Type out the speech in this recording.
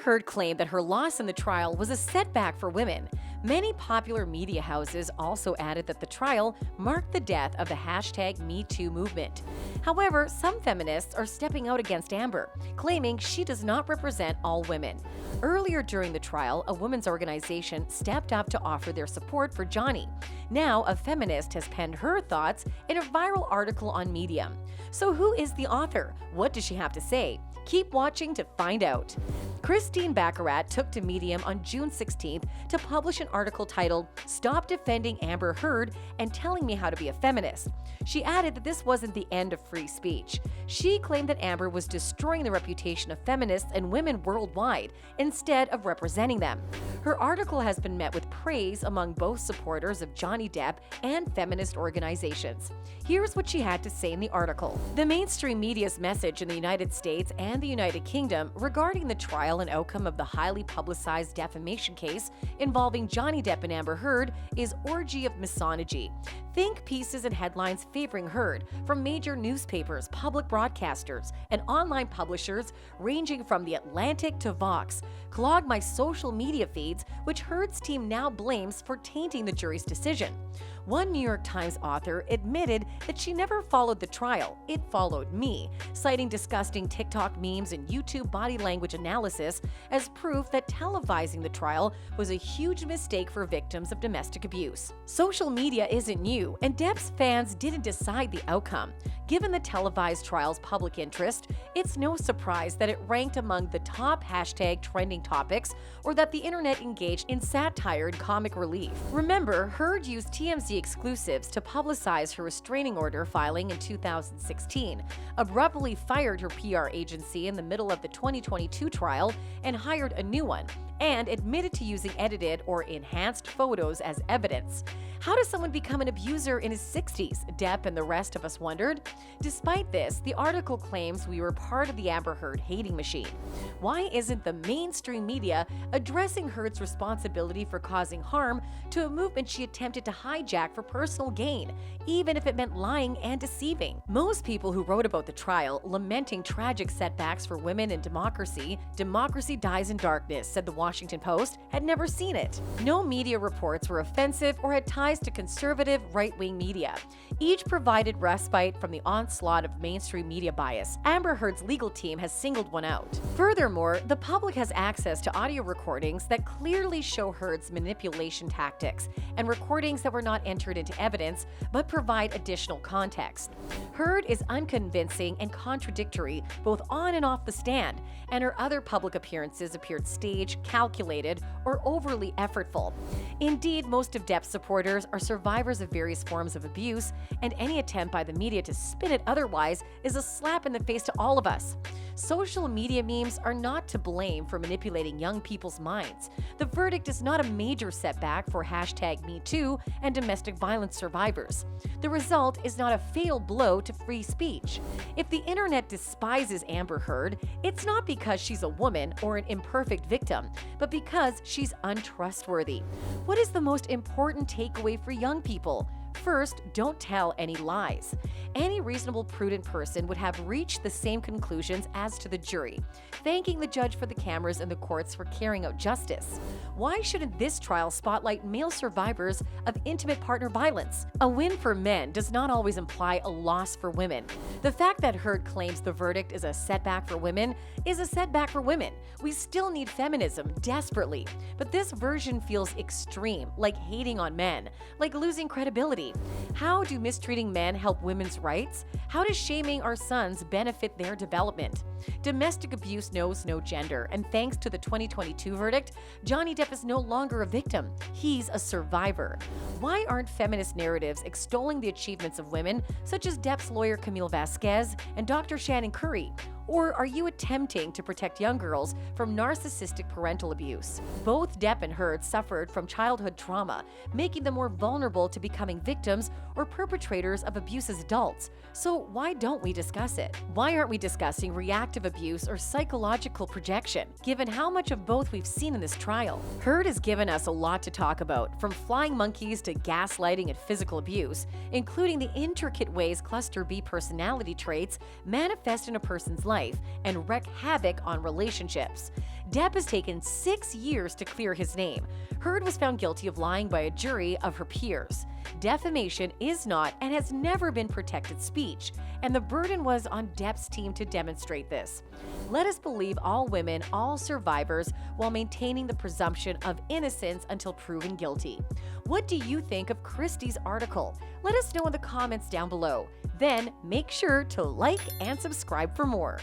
Heard claimed that her loss in the trial was a setback for women. Many popular media houses also added that the trial marked the death of the #MeToo movement. However, some feminists are stepping out against Amber, claiming she does not represent all women. Earlier during the trial, a women's organization stepped up to offer their support for Johnny. Now, a feminist has penned her thoughts in a viral article on Medium. So who is the author? What does she have to say? Keep watching to find out. Christine Baccarat took to Medium on June 16th to publish an article titled, "Stop Defending Amber Heard and Telling Me How to Be a Feminist." She added that this wasn't the end of free speech. She claimed that Amber was destroying the reputation of feminists and women worldwide instead of representing them. Her article has been met with praise among both supporters of Johnny Depp and feminist organizations. Here's what she had to say in the article. The mainstream media's message in the United States and the United Kingdom regarding the trial and outcome of the highly publicized defamation case involving Johnny Depp and Amber Heard is orgy of misogyny. Think pieces and headlines favoring Heard from major newspapers, public broadcasters, and online publishers ranging from The Atlantic to Vox clog my social media feeds, which Heard's team now blames for tainting the jury's decision. One New York Times author admitted that she never followed the trial, it followed me, citing disgusting TikTok memes and YouTube body language analysis as proof that televising the trial was a huge mistake for victims of domestic abuse. Social media isn't new, and Depp's fans didn't decide the outcome. Given the televised trial's public interest, it's no surprise that it ranked among the top #trending topics or that the internet engaged in satire and comic relief. Remember, Heard used TMZ exclusives to publicize her restraining order filing in 2016, abruptly fired her PR agency in the middle of the 2022 trial and hired a new one, and admitted to using edited or enhanced photos as evidence. How does someone become an abuser in his 60s? Depp and the rest of us wondered. Despite this, the article claims we were part of the Amber Heard hating machine. Why isn't the mainstream media addressing Heard's responsibility for causing harm to a movement she attempted to hijack for personal gain, even if it meant lying and deceiving? Most people who wrote about the trial, lamenting tragic setbacks for women in democracy dies in darkness, said the Washington Post, had never seen it. No media reports were offensive or had ties to conservative right-wing media. Each provided respite from the onslaught of mainstream media bias. Amber Heard's legal team has singled one out. Furthermore, the public has access to audio recordings that clearly show Heard's manipulation tactics and recordings that were not entered into evidence but provide additional context. Heard is unconvincing and contradictory both on and off the stand, and her other public appearances appeared staged, calculated, or overly effortful. Indeed, most of Depp's supporters are survivors of various forms of abuse, and any attempt by the media to spin it otherwise is a slap in the face to all of us. Social media memes are not to blame for manipulating young people's minds. The verdict is not a major setback for #MeToo and domestic violence survivors. The result is not a fatal blow to free speech. If the internet despises Amber Heard, it's not because she's a woman or an imperfect victim, but because she's untrustworthy. What is the most important takeaway for young people? First, don't tell any lies. Any reasonable, prudent person would have reached the same conclusions as to the jury, thanking the judge for the cameras and the courts for carrying out justice. Why shouldn't this trial spotlight male survivors of intimate partner violence? A win for men does not always imply a loss for women. The fact that Heard claims the verdict is a setback for women is a setback for women. We still need feminism desperately, but this version feels extreme, like hating on men, like losing credibility. How do mistreating men help women's rights? How does shaming our sons benefit their development? Domestic abuse knows no gender, and thanks to the 2022 verdict, Johnny Depp is no longer a victim. He's a survivor. Why aren't feminist narratives extolling the achievements of women, such as Depp's lawyer Camille Vasquez and Dr. Shannon Curry? Or are you attempting to protect young girls from narcissistic parental abuse? Both Depp and Heard suffered from childhood trauma, making them more vulnerable to becoming victims or perpetrators of abuse as adults. So why don't we discuss it? Why aren't we discussing reactive abuse or psychological projection, given how much of both we've seen in this trial? Heard has given us a lot to talk about, from flying monkeys to gaslighting and physical abuse, including the intricate ways cluster B personality traits manifest in a person's life. life and wreak havoc on relationships. Depp has taken 6 years to clear his name. Heard was found guilty of lying by a jury of her peers. Defamation is not and has never been protected speech, and the burden was on Depp's team to demonstrate this. Let us believe all women, all survivors, while maintaining the presumption of innocence until proven guilty. What do you think of Christie's article? Let us know in the comments down below. Then make sure to like and subscribe for more.